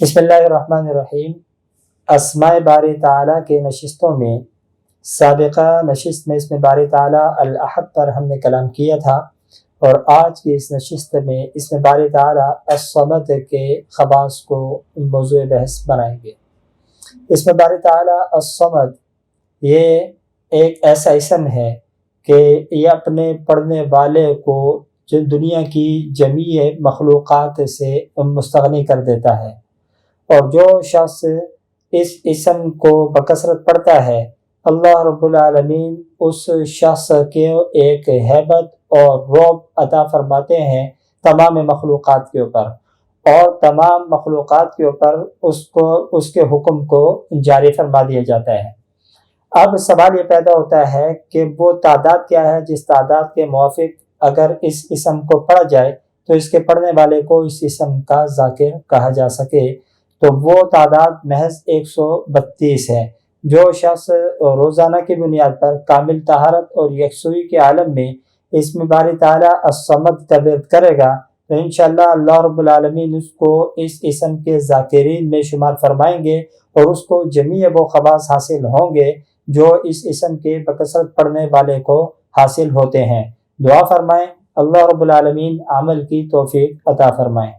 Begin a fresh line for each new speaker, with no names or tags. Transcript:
بسم اللہ الرحمن الرحیم۔ اسماء باری تعالیٰ کے نشستوں میں سابقہ نشست میں اسم باری تعالیٰ الاحد پر ہم نے کلام کیا تھا، اور آج کی اس نشست میں اسم باری تعالیٰ الصمد کے خواص کو موضوع بحث بنائیں گے۔ اسم باری تعالیٰ الصمد یہ ایک ایسا اسم ہے کہ یہ اپنے پڑھنے والے کو جو دنیا کی جمیع مخلوقات سے مستغنی کر دیتا ہے، اور جو شخص اس اسم کو بکثرت پڑھتا ہے اللہ رب العالمین اس شخص کے ایک ہیبت اور رعب عطا فرماتے ہیں تمام مخلوقات کے اوپر، اور تمام مخلوقات کے اوپر اس کے حکم کو جاری فرما دیا جاتا ہے۔ اب سوال یہ پیدا ہوتا ہے کہ وہ تعداد کیا ہے جس تعداد کے موافق اگر اس اسم کو پڑھا جائے تو اس کے پڑھنے والے کو اس اسم کا ذاکر کہا جا سکے، تو وہ تعداد محض 132 ہے۔ جو شخص روزانہ کی بنیاد پر کامل طہارت اور یکسوئی کے عالم میں اسم باری تعالیٰ الصمد کا ورد کرے گا تو انشاءاللہ اللہ رب العالمین اس کو اس اسم کے ذاکرین میں شمار فرمائیں گے، اور اس کو جمیع وہ خواص حاصل ہوں گے جو اس اسم کے بکثرت پڑھنے والے کو حاصل ہوتے ہیں۔ دعا فرمائیں اللہ رب العالمین عمل کی توفیق عطا فرمائیں۔